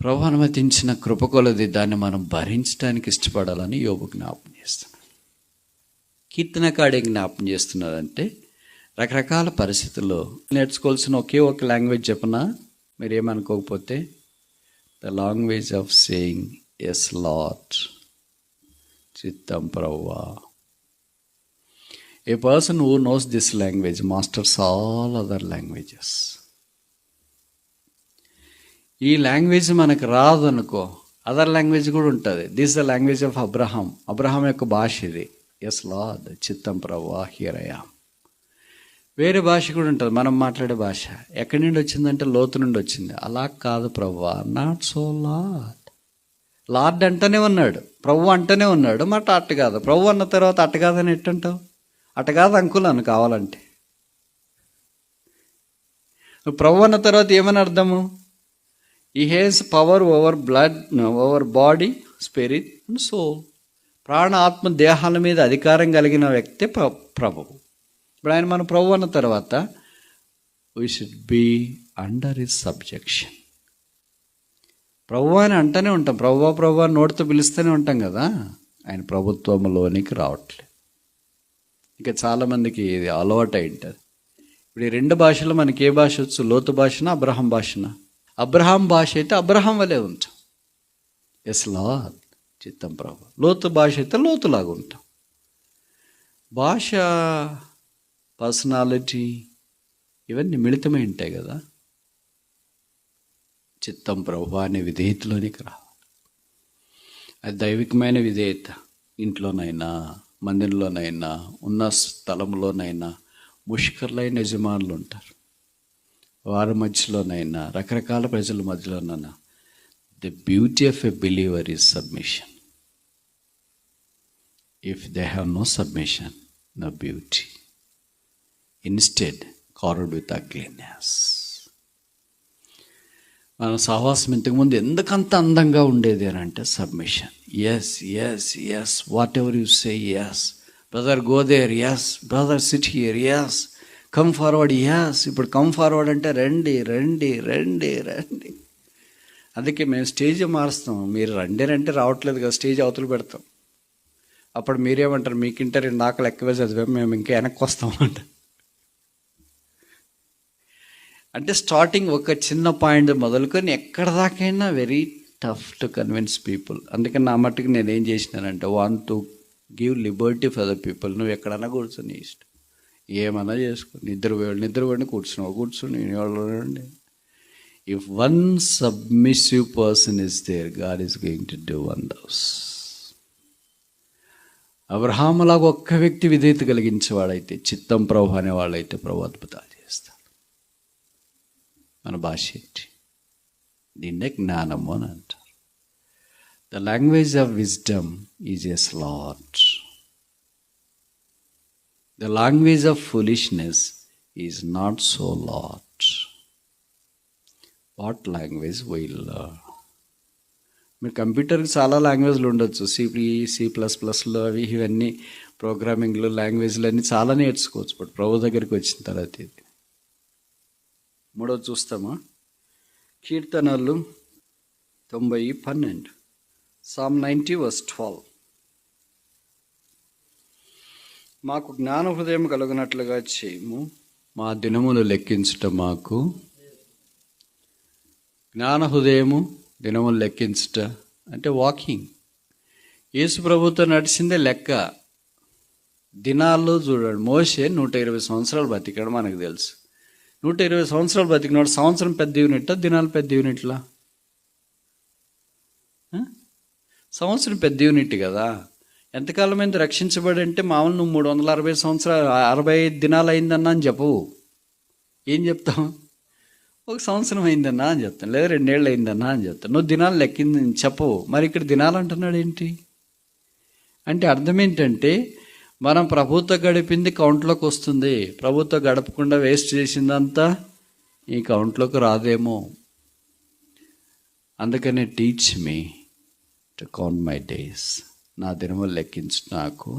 ప్రభు అనుమతించిన కృప కొలది దాన్ని మనం భరించడానికి ఇష్టపడాలని యోబు జ్ఞాపం చేస్తున్నాడు. కీర్తనకాడే జ్ఞాపం చేస్తున్నారంటే రకరకాల పరిస్థితుల్లో నేర్చుకోవాల్సిన ఒకే ఒక లాంగ్వేజ్ చెప్పనా, మీరేమనుకోకపోతే? The language of saying, yes Lord, Chittam Prabhuva. A person who knows this language masters all other languages. ఈ లాంగ్వేజ్ మనకు రాదు అనుకో, అదర్ లాంగ్వేజ్ కూడా ఉంటుంది. This the language of Abraham. Abraham యొక్క భాష ఇది. ఎస్ లార్డ్, చిత్తం ప్రభువా, హియర్ ఐ యామ్. వేరే భాష కూడా ఉంటుంది, మనం మాట్లాడే భాష. ఎక్కడి నుండి వచ్చిందంటే లోతు నుండి వచ్చింది. అలా కాదు ప్రభువా, నాట్ సో లార్డ్. లార్డ్ అంటనే ఉన్నాడు, ప్రభు అంటనే ఉన్నాడు, మాట అట్ట కాదు. ప్రభు అన్న తర్వాత అట్ట కాదని ఎట్టంటావు? అట్ట కాదు అంకుల్ అని కావాలంటే. ప్రభు అన్న తర్వాత ఏమని అర్థము? He has power over blood, over body, spirit and soul. ప్రాణ, ఆత్మ, దేహాల మీద అధికారం కలిగిన వ్యక్తి ప్రభువు. ఇప్పుడు ఆయన మన ప్రభు అన్న తర్వాత we should be under his subjection. ప్రభువా అని అంటూనే ఉంటాం, ప్రభువా ప్రభువా నోటితో పిలుస్తూనే ఉంటాం కదా, ఆయన ప్రభుత్వంలోనికి రావట్లేదు. ఇక చాలామందికి ఇది అలవాటు అయి ఉంటుంది. ఇప్పుడు ఈ 2 భాషలు మనకి ఏ భాష వచ్చు? లోతు భాషనా, అబ్రహాం భాషనా? అబ్రహాం భాష అయితే అబ్రహాం వలె ఉంటాం, ఎస్ లార్డ్, చిత్తం ప్రభు. లోతు భాష అయితే లోతులాగా ఉంటాం. భాష, పర్సనాలిటీ ఇవన్నీ మిళితమై ఉంటాయి కదా. చిత్తం ప్రభు అనే విధేయతలోనికి రావాలి. అది దైవికమైన విధేయత. ఇంట్లోనైనా, మందిరంలోనైనా, ఉన్న స్థలంలోనైనా ముష్కర్లైన యజమానులు ఉంటారు. వారి మధ్యలోనైనా, రకరకాల ప్రజల మధ్యలోనైనా the beauty of a believer is submission. If they have no submission, no beauty. Instead covered with ugliness. మన సహవాసం ఇంతకుముందు ఎందుకంత అందంగా ఉండేది అని అంటే submission. Yes yes yes, whatever you say, yes brother, go there, yes brother, sit here, yes come forward, yes. ఇప్పుడు కమ్ ఫార్వర్డ్ అంటే రండి రండి రండి రండి. అందుకే మేము స్టేజ్ మారుస్తాం. మీరు రండి అంటే రావట్లేదు కదా, స్టేజ్ అవతలు పెడతాం. అప్పుడు మీరేమంటారు? మీకింటే 2 ఆకలు ఎక్కువే చదివాం, మేము ఇంకా వెనక్కి వస్తామంట. అంటే స్టార్టింగ్ ఒక చిన్న పాయింట్ మొదలుకొని ఎక్కడ దాకైనా very tough to convince people. అందుకని నా మట్టుకు నేను ఏం చేసినానంటే, want to give liberty for the people. నువ్వు ఎక్కడన్నా కూర్చొని ఇష్టం, ఏమన్నా చేసుకో. నిద్రపోండి, కూర్చుని వాళ్ళండి. If one submissive person is there, God is going to do wonders. అబ్రహాములాగా ఒక్క వ్యక్తి విధేయత కలిగించేవాడైతే, చిత్తం ప్రభు అనేవాళ్ళైతే ప్రభు అద్భుతాలు చేస్తాడు. మన భాష ఏంటి? దీన్నే జ్ఞానము అని అంటారు. The language of wisdom is yes Lord. The language of foolishness is not so Lord. What language will learn? మీరు కంప్యూటర్కి చాలా లాంగ్వేజ్లు ఉండొచ్చు, C++లో అవి ఇవన్నీ ప్రోగ్రామింగ్లు, లాంగ్వేజ్లు అన్నీ చాలా నేర్చుకోవచ్చు. బట్ ప్రభు దగ్గరికి వచ్చిన తర్వాత ఇది. 3వ చూస్తామా? కీర్తనలు 90:12. Psalm 90:12. మాకు జ్ఞాన హృదయం కలుగునట్లుగా చేయము, మా దినములు లెక్కించుట మాకు. జ్ఞాన హృదయము, దినములు లెక్కించుట అంటే వాకింగ్. యేసు ప్రభుతో నడిచిందే లెక్క. దినాల్లో చూడండి, మోషే 120 సంవత్సరాలు బతికాడు, మనకు తెలుసు. 120 సంవత్సరాలు బతికినాడు. సంవత్సరం పెద్ద యూనిట్టా, దినాలు పెద్ద యూనిట్లా? సంవత్సరం పెద్ద యూనిట్ కదా. ఎంతకాలమైంది రక్షించబడి అంటే మామూలు నువ్వు 360 సంవత్సరాలు 65 దినాలు అయిందన్నా అని చెప్పవు. ఏం చెప్తాం? 1 సంవత్సరం అయిందన్నా అని చెప్తాను, లేదా 2 ఏళ్ళు అయిందన్నా అని చెప్తాను. నువ్వు దినాలు లెక్కింది చెప్పవు. మరి ఇక్కడ దినాలు అంటున్నాడు ఏంటి అంటే అర్థం ఏంటంటే, మనం ప్రభుత్వం గడిపింది కౌంట్లోకి వస్తుంది, ప్రభుత్వం గడపకుండా వేస్ట్ చేసిందంతా ఈ కౌంట్లోకి రాదేమో. అందుకనే teach me to count my days. నా దినములు లెక్కించు నాకు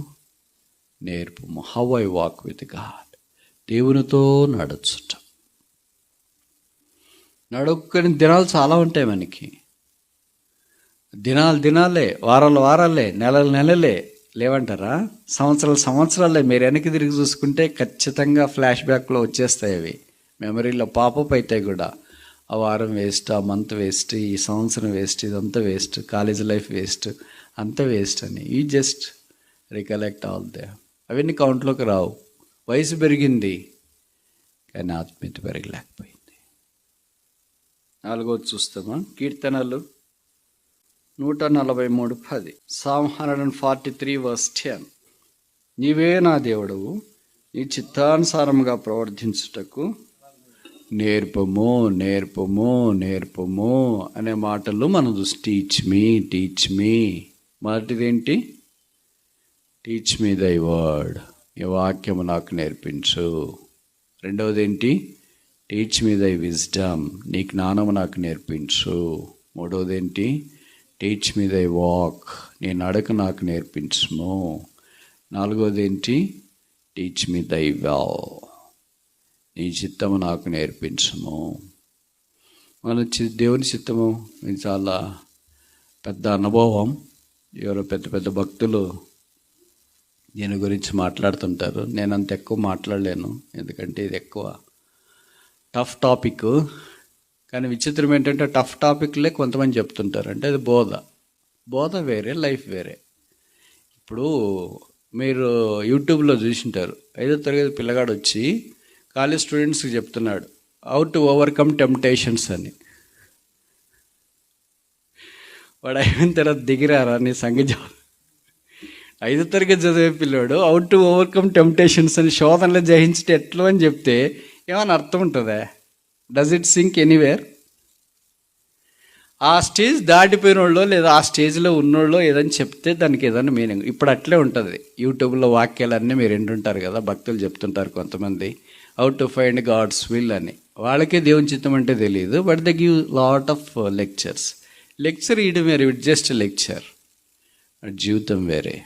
నేర్పుము. How I walk with God. దేవునితో నడుచుట. నడుక్కని దినాలు చాలా ఉంటాయి మనకి. దినాలే, వారాలే, నెలలే లేవంటారా? సంవత్సరాలే. మీరు వెనక్కి తిరిగి చూసుకుంటే ఖచ్చితంగా ఫ్లాష్ బ్యాక్లో వచ్చేస్తాయి అవి, మెమరీలో పాపప్ అవుతాయి కూడా. ఆ వారం వేస్ట్, ఆ మంత్ వేస్ట్, ఈ సంవత్సరం వేస్ట్, ఇదంతా వేస్ట్, కాలేజ్ లైఫ్ వేస్ట్, అంతా వేస్ట్ అని. ఈ జస్ట్ రికలెక్ట్ ఆల్ దే. అవన్నీ కౌంట్లోకి రావు. వయసు పెరిగింది కానీ ఆత్మీయత పెరగలేకపోయింది. 4వది చూస్తామా? కీర్తనలు 143:10. Psalm 143:10. నీవే నా దేవుడవు, నీ చిత్తానుసారముగా ప్రవర్తించుటకు నేర్పము అనే మాటలు మనం చూసి టీచ్ మీ. మొదటిదేంటి? టీచ్ మీ దై వర్డ్. ఈ వాక్యము నాకు నేర్పించు. రెండవది ఏంటి? టీచ్ మీ దై విజ్డమ్. నీ జ్ఞానము నాకు నేర్పించు. మూడవది ఏంటి? టీచ్ మీ దై వాక్. నీ నడక నాకు నేర్పించుము. నాలుగవది ఏంటి? టీచ్ మీ దై వెల్. నీ చిత్తము నాకు నేర్పించము. దేవుని చిత్తము ఇది చాలా పెద్ద అనుభవం. ఎవరో పెద్ద పెద్ద భక్తులు దీని గురించి మాట్లాడుతుంటారు. నేను అంత ఎక్కువ మాట్లాడలేను, ఎందుకంటే ఇది ఎక్కువ టఫ్ టాపిక్. కానీ విచిత్రం ఏంటంటే టఫ్ టాపిక్లే కొంతమంది చెప్తుంటారు. అంటే అది బోధ వేరే, లైఫ్ వేరే. ఇప్పుడు మీరు యూట్యూబ్లో చూసింటారు, 5వ తరగతి పిల్లగాడు వచ్చి కాలేజ్ స్టూడెంట్స్కి చెప్తున్నాడు హౌ టు ఓవర్కమ్ టెంప్టేషన్స్ అని. వాడు అయిన తర్వాత దిగిరారా నీ సంగతి. 5వ తరగతి చదివే పిల్లాడు హౌ టు ఓవర్కమ్ టెంప్టేషన్స్ అని శోధనలో జయించితే ఎట్లా అని చెప్తే ఏమైనా అర్థం ఉంటుందా? Does it sink anywhere? ఆ స్టేజ్ దాటిపోయిన వాళ్ళు లేదా ఆ స్టేజ్లో ఉన్నోళ్ళు ఏదని చెప్తే దానికి ఏదైనా మీనింగ్. ఇప్పుడు అట్లే ఉంటుంది. యూట్యూబ్లో వాక్యాలన్నీ మీరు వింటుంటారు కదా, భక్తులు చెప్తుంటారు కొంతమంది how to find God's will అని. వాళ్ళకే దేవుని చిత్తం అంటే తెలియదు, but they give lot of lectures. Lecture ఇయడం వేరే, ఇట్ జస్ట్ లెక్చర్. జీవితం వేరే.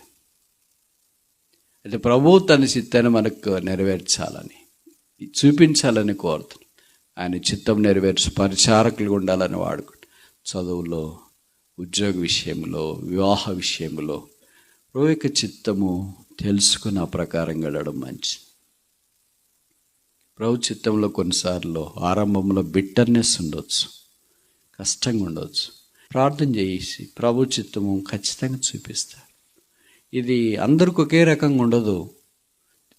అయితే ప్రభువు తన చిత్తాన్ని మనకు నెరవేర్చాలని, చూపించాలని కోరుతున్నాను. ఆయన చిత్తం నెరవేర్చి పరిచారకులుగా ఉండాలని వాడుకుంటాం. చదువులో, ఉద్యోగ విషయంలో, వివాహ విషయంలో ప్రభు యొక్క చిత్తము తెలుసుకుని ఆ ప్రకారం గడవడం మంచిది. ప్రభు చిత్తంలో కొన్నిసార్లు ఆరంభంలో బిట్టర్నెస్ ఉండొచ్చు, కష్టంగా ఉండొచ్చు. ప్రార్థన చేసి ప్రభు చిత్తము ఖచ్చితంగా చూపిస్తాడు. ఇది అందరికి ఒకే రకంగా ఉండదు.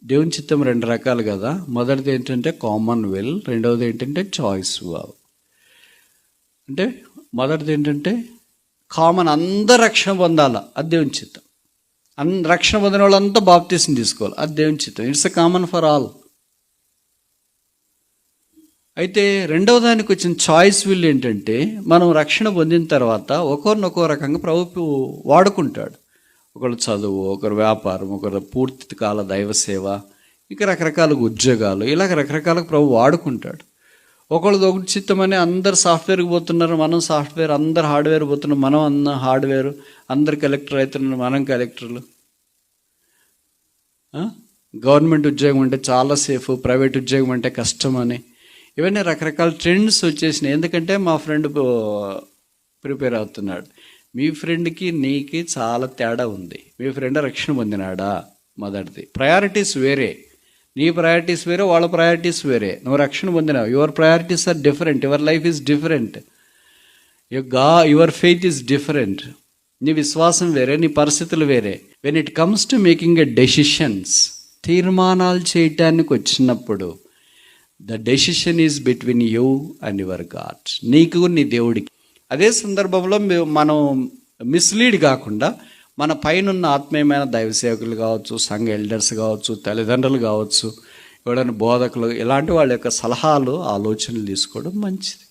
దేవుని చిత్తం 2 రకాలు కదా. మొదటిది ఏంటంటే కామన్ విల్, రెండవది ఏంటంటే చాయిస్ వావ్. అంటే మొదటిది ఏంటంటే కామన్, అందరు రక్షణ పొందాలా, అది దేవుని చిత్తం. రక్షణ పొందిన వాళ్ళంతా బాప్తిసం తీసుకోవాలి, అది దేవుని చిత్తం. It's a common for all. అయితే రెండవ దానికి వచ్చిన చాయిస్ విల్ ఏంటంటే మనం రక్షణ పొందిన తర్వాత ఒకరినొకో రకంగా ప్రభు వాడుకుంటాడు. ఒకరు చదువు, ఒకరు వ్యాపారం, ఒకరు పూర్తి కాల దైవ సేవ, ఇంకా రకరకాల ఉద్యోగాలు, ఇలాగ రకరకాల ప్రభు వాడుకుంటాడు. ఒకళ్ళది ఒకటి చిత్తమని అందరు సాఫ్ట్వేర్కి పోతున్నారు, మనం సాఫ్ట్వేర్, అందరు హార్డ్వేర్ పోతున్నాం, మనం అన్న హార్డ్వేర్, అందరు కలెక్టర్ అవుతున్నారు, మనం కలెక్టర్లు. గవర్నమెంట్ ఉద్యోగం అంటే చాలా సేఫ్, ప్రైవేట్ ఉద్యోగం అంటే కష్టం అని, ఇవన్నీ రకరకాల ట్రెండ్స్ వచ్చేసినాయి. ఎందుకంటే మా ఫ్రెండ్ ప్రిపేర్ అవుతున్నాడు. మీ ఫ్రెండ్కి నీకు చాలా తేడా ఉంది. మీ ఫ్రెండ్ రక్షణ పొందినాడా? మొదటిది. ప్రయారిటీస్ వేరే, నీ ప్రయారిటీస్ వేరే, వాళ్ళ ప్రయారిటీస్ వేరే. నువ్వు రక్షణ పొందినావు, your priorities are different, your life is different, your faith is different. నీ విశ్వాసం వేరే, నీ పరిస్థితులు వేరే. When it comes to making a decisions, తీర్మానాలు చేయటానికి వచ్చినప్పుడు the decision is between you and your God, నీకు నీ దేవుడికి. అదే సందర్భంలో మనం మిస్లీడ్ కాకుండా మన పైనున్న ఆత్మీయమైన దైవ సేవకులు కావచ్చు, సంఘ ఎల్డర్స్ కావచ్చు, తల్లిదండ్రులు కావచ్చు, ఎవరైనా బోధకులు, ఇలాంటి వాళ్ళ యొక్క సలహాలు, ఆలోచనలు తీసుకోవడం మంచిది.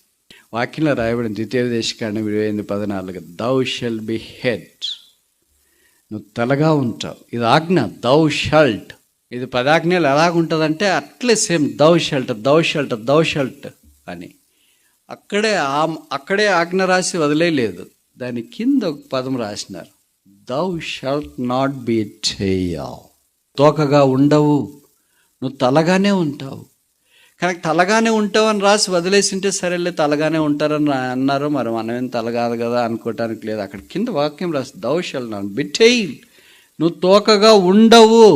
వాక్యంలో రాయబడిన 2 Corinthians 28:14 దౌ షల్ బి హెడ్, నువ్వు తలగా ఉంటావు. ఇది ఆజ్ఞ, దౌ షల్ట్. ఇది 10 ఆజ్ఞలు ఎలాగుంటుందంటే అట్లే సేమ్, దౌ షల్ట్, దౌ షల్ట్, దౌ షల్ట్ అని అక్కడే ఆజ్ఞ రాసి వదిలేయలేదు. దాని కింద ఒక పదం రాసినారు, దౌ షల్ట్ నాట్ బి టెయిల్. తోకగా ఉండవు, నువ్వు తలగానే ఉంటావు. కానీ తలగానే ఉంటావు అని రాసి వదిలేసింటే సరేలే తలగానే ఉంటారని అన్నారు, మరి మనమేం తలగాదు కదా అనుకోవటానికి లేదు. అక్కడ కింద వాక్యం రాసి thou shalt not be tail, నువ్వు తోకగా ఉండవు.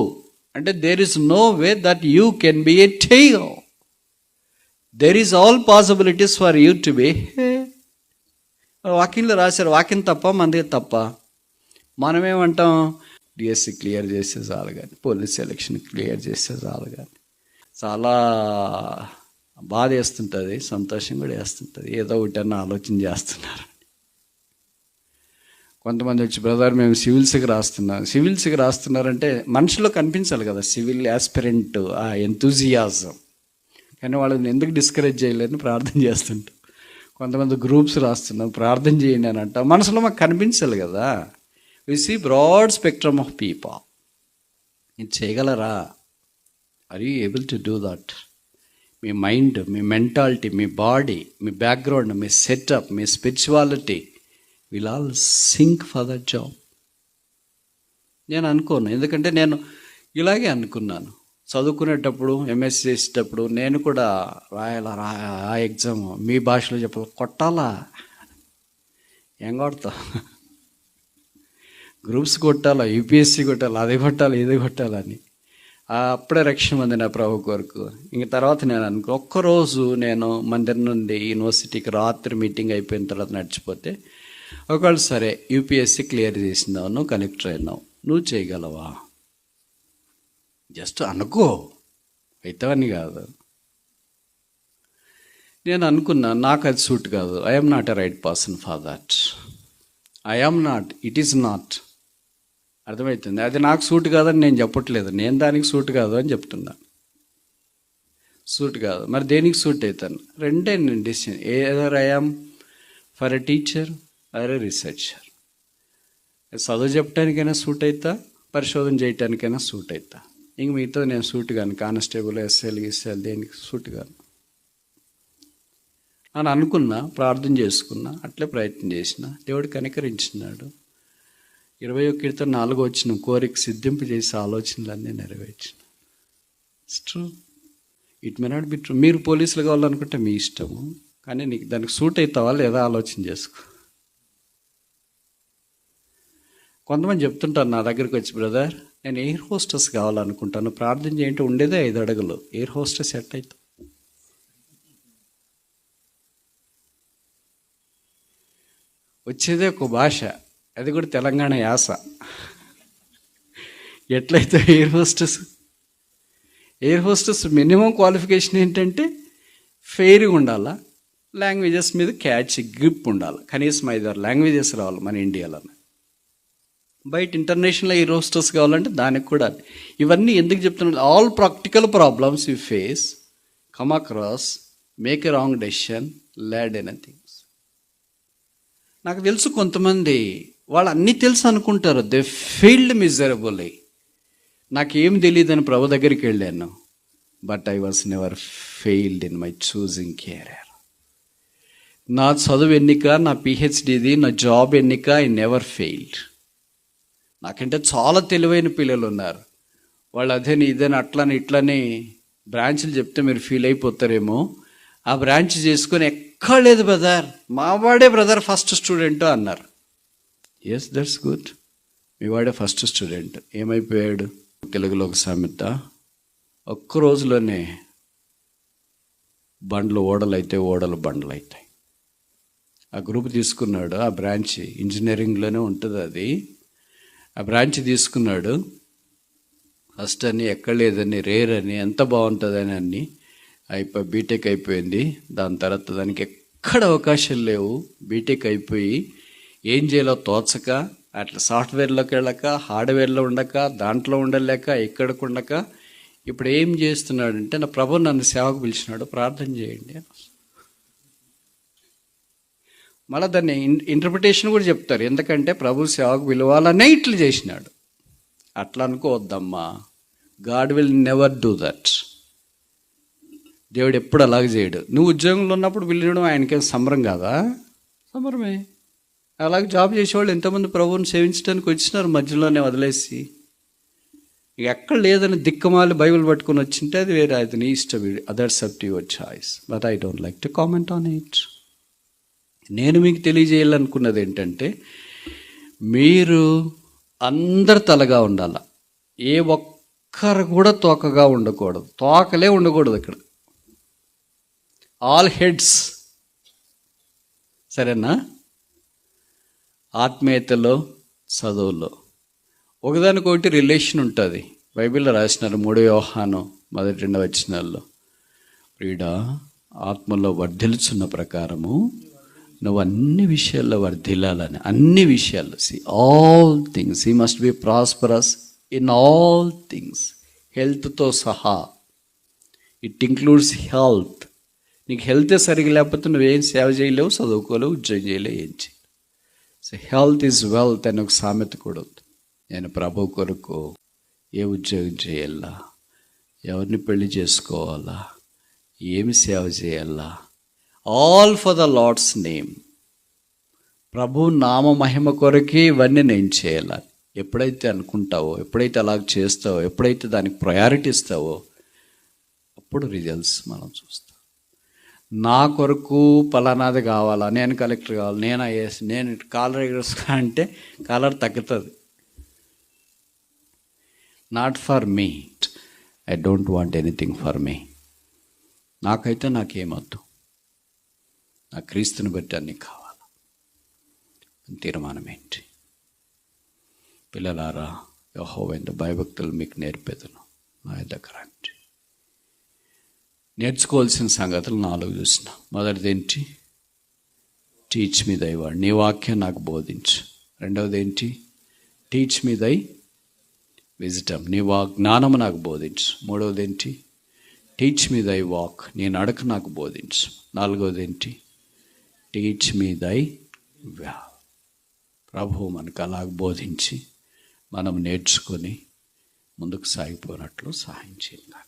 అంటే there is no way that you can be a tail. There is all possibilities for you to be. వాక్యంలో రాశారు. వాక్యం తప్ప, మనది తప్ప. మనమేమంటాం, డిఎస్సి క్లియర్ చేస్తే చాలు కానీ, పోలీస్ సెలక్షన్ క్లియర్ చేస్తే చాలు కానీ. చాలా బాధ వేస్తుంటుంది, సంతోషం కూడా వేస్తుంటుంది. ఏదో ఒకటన్నా ఆలోచన చేస్తున్నారు. కొంతమంది వచ్చి బ్రదర్ మేము సివిల్స్కి రాస్తున్నారంటే మనుషుల్లో కనిపించాలి కదా సివిల్ యాస్పిరెంట్, ఆ ఎంతూజియాజం. కానీ వాళ్ళని ఎందుకు డిస్కరేజ్ చేయలేదని ప్రార్థన చేస్తుంటాం. కొంతమంది గ్రూప్స్ రాస్తున్నాం, ప్రార్థన చేయండి అని అంటాం. మనసులో మాకు కనిపించాలి కదా. We see broad spectrum of people. ఇది చేయగలరా? Are you able to do that? మీ మైండ్, మీ మెంటాలిటీ, మీ బాడీ, మీ బ్యాక్గ్రౌండ్, మీ సెటప్, మీ spirituality will all sync for that job. నేను అనుకోను, ఎందుకంటే నేను ఇలాగే అనుకున్నాను. చదువుకునేటప్పుడు ఎంఎస్సీ చేసేటప్పుడు నేను కూడా రాయాలా ఆ ఎగ్జామ్ మీ భాషలో చెప్పాలి, కొట్టాలా, ఏం కొడతా, గ్రూప్స్ కొట్టాలా, యూపీఎస్సీ కొట్టాలా, అది కొట్టాలి ఇది కొట్టాలని. అప్పుడే రక్షణ ఉంది నా ప్రభు కొరకు. ఇంక తర్వాత నేను ఒక్కరోజు నేను మందిరం నుండి యూనివర్సిటీకి రాత్రి మీటింగ్ అయిపోయిన తర్వాత నడిచిపోతే ఒకవేళ సరే యూపీఎస్సీ క్లియర్ చేసినావు, నువ్వు కలెక్టర్ అయినావు, నువ్వు చేయగలవా, జస్ట్ అనుకో, అవుతావని కాదు. నేను అనుకున్నా నాకు అది సూట్ కాదు. I'm not a right person for that. I'm not, it is not. అర్థమవుతుంది. అది నాకు సూట్ కాదని నేను చెప్పట్లేదు, నేను దానికి సూట్ కాదు అని చెప్తున్నా. సూట్ కాదు, మరి దేనికి సూట్ అవుతాను? రెండే నేను decision. Either I'm for a teacher or a researcher. చదువు చెప్పడానికైనా సూట్ అవుతా, పరిశోధన చేయటానికైనా సూట్ అవుతా. ఇంక మీతో నేను సూట్ కాను. కానిస్టేబుల్, ఎస్ఎల్, గిస్ఎల్ దేనికి సూట్ కాను అని అనుకున్నా, ప్రార్థన చేసుకున్నా, అట్లే ప్రయత్నం చేసిన. దేవుడు కనికరించినాడు. 21 కీర్తన 4వ వచనం, కోరిక సిద్ధింపు చేసే ఆలోచనలన్నీ నెరవేర్చిన. It's true, it may not be true. మీరు పోలీసులు కావాలనుకుంటే మీ ఇష్టము, కానీ నీకు దానికి సూట్ అవుతావా లేదా ఆలోచన చేసుకో. కొంతమంది చెప్తుంటారు నా దగ్గరికి వచ్చి, బ్రదర్ నేను ఎయిర్ హోస్టెస్ కావాలనుకుంటాను, ప్రార్థన చేయంటే ఉండేదే 5 అడుగులు, ఎయిర్ హోస్టెస్ సెట్ అవుతావు. వచ్చేదే ఒక భాష, అది కూడా తెలంగాణ యాస. ఎట్లయితే ఎయిర్ హోస్టెస్ మినిమం క్వాలిఫికేషన్ ఏంటంటే ఫెయిర్గా ఉండాలా, లాంగ్వేజెస్ మీద క్యాచ్ గ్రిప్ ఉండాలి, కనీసం 5-6 లాంగ్వేజెస్ రావాలి మన ఇండియాలో. బయట ఇంటర్నేషనల్ ఎయిర్ హోస్టెస్ కావాలంటే దానికి కూడా. ఇవన్నీ ఎందుకు చెప్తున్నాను? All practical problems you face, come across, make a wrong decision, lad anythings. నాకు తెలుసు కొంతమంది వాళ్ళు అన్నీ తెలుసు అనుకుంటారు, దే ఫెయిల్డ్ మిజరబుల్లీ. నాకేం తెలియదని ప్రభు దగ్గరికి వెళ్ళాను, but I was never failed in my choosing career. నా చదువు ఎన్నిక, నా పిహెచ్డిది, నా జాబ్ ఎన్నిక, ఐ నెవర్ ఫెయిల్డ్. నాకంటే చాలా తెలివైన పిల్లలు ఉన్నారు, వాళ్ళు అదేని ఇదని అట్లని ఇట్లని బ్రాంచ్లు చెప్తే మీరు ఫీల్ అయిపోతారేమో, ఆ బ్రాంచ్ చేసుకొని ఎక్కడ లేదు బ్రదర్, మా వాడే బ్రదర్ ఫస్ట్ స్టూడెంట్ అన్నారు. ఎస్, దట్స్ గుడ్, మీ వాడే ఫస్ట్ స్టూడెంట్. ఏమైపోయాడు? తెలుగులో ఒక సామెత, ఒక్క రోజులోనే బండ్లు ఓడలు అయితే, ఓడలు బండ్లు అవుతాయి. ఆ గ్రూప్ తీసుకున్నాడు, ఆ బ్రాంచ్ ఇంజనీరింగ్లోనే ఉంటుంది అది. ఆ బ్రాంచ్ తీసుకున్నాడు, ఫస్ట్ అని ఎక్కడ లేదని, రేర్ అని, ఎంత బాగుంటుందని అన్ని బీటెక్ అయిపోయింది. దాని తర్వాత దానికి ఎక్కడ అవకాశాలు లేవు. బీటెక్ అయిపోయి ఏం చేయాలో తోచక, అట్లా సాఫ్ట్వేర్లోకి వెళ్ళక, హార్డ్వేర్లో ఉండక, దాంట్లో ఉండలేక, ఎక్కడికి ఉండక, ఇప్పుడు ఏం చేస్తున్నాడంటే, నా ప్రభు నన్ను సేవకు పిలిచినాడు, ప్రార్థన చేయండి. మళ్ళీ దాన్ని ఇంటర్ప్రిటేషన్ కూడా చెప్తారు, ఎందుకంటే ప్రభు సేవకు పిలవాలనే ఇట్లు చేసినాడు. అట్లా అనుకోవద్దమ్మా, God will never do that. దేవుడు ఎప్పుడు అలాగే చేయడు. నువ్వు ఉద్యోగంలో ఉన్నప్పుడు పిలవడం ఆయనకేం సంబరం కాదా? సంబరమే. అలాగే జాబ్ చేసేవాళ్ళు ఎంతమంది ప్రభువుని సేవించడానికి వచ్చినారు, మధ్యలోనే వదిలేసి. ఇక ఎక్కడ లేదని దిక్కుమాలి బైబిల్ పట్టుకొని వచ్చింటే అది వేరే, అది నీ ఇష్టం, others up to your choice, but I don't like to comment on it. నేను మీకు తెలియజేయాలనుకున్నది ఏంటంటే, మీరు అందరు తలగా ఉండాల, ఏ ఒక్కరు కూడా తోకగా ఉండకూడదు. తోకలే ఉండకూడదు ఇక్కడ, ఆల్ హెడ్స్. సరేనా? ఆత్మీయతలో, చదువులో ఒకదానికొకటి రిలేషన్ ఉంటుంది. బైబిల్లో రాసినారు 3 యోహాను 1-2 వచనాల్లో, ప్రియుడా ఆత్మలో వర్ధిల్చున్న ప్రకారము నువ్వు అన్ని విషయాల్లో వర్ధిల్లాలని. అన్ని విషయాల్లో, all things, he must be prosperous in all things, హెల్త్తో సహా. It includes health. నీకు హెల్తే సరిగ్గా లేకపోతే నువ్వేం సేవ చేయలేవు, చదువుకోలేవు, ఉద్యోగం చేయలేవు, ఏం చేయలేవు. సో హెల్త్ ఈజ్ వెల్త్ అని ఒక సామెత కూడా ఉంది. నేను ప్రభు కొరకు ఏ ఉద్యోగం చేయాలా, ఎవరిని పెళ్లి చేసుకోవాలా, ఏమి సేవ చేయాలా, all for the Lord's name. ప్రభు నామ మహిమ కొరకే ఇవన్నీ నేను చేయాలి. ఎప్పుడైతే అనుకుంటావో, ఎప్పుడైతే అలా చేస్తావో, ఎప్పుడైతే దానికి ప్రయారిటీ ఇస్తావో, అప్పుడు రిజల్ట్స్ మనం చూస్తాం. నా కొరకు పలానాది కావాలా, నేను కలెక్టర్ కావాలి, నేను ఐఏఎస్, నేను కాలర్ ఎగరేస్తా అంటే కాలర్ తగ్గుతుంది. Not for me, I don't want anything for me. నాకైతే నాకేమొద్దు, నా క్రీస్తుని బట్టి అన్నీ కావాలి. తీర్మానం ఏంటి? పిల్లలారా, యెహోవా భయభక్తులు మీకు నేర్పేదను, నా దగ్గర రండి. నేర్చుకోవాల్సిన సంగతులు 4 చూసిన. మొదటిది ఏంటి? టీచ్ మీ దై వర్డ్, నీ వాక్యం నాకు బోధించు. రెండవది ఏంటి? టీచ్ మీ దై విజిటమ్, నీ జ్ఞానము నాకు బోధించు. మూడవది ఏంటి? టీచ్ మీ దై వాక్, నీ నడక నాకు బోధించు. నాలుగవది ఏంటి? టీచ్ మీ దై వ్యా. ప్రభువు మనకు అలాగ బోధించి మనం నేర్చుకొని ముందుకు సాగిపోయినట్లు సహాయం చేయండి.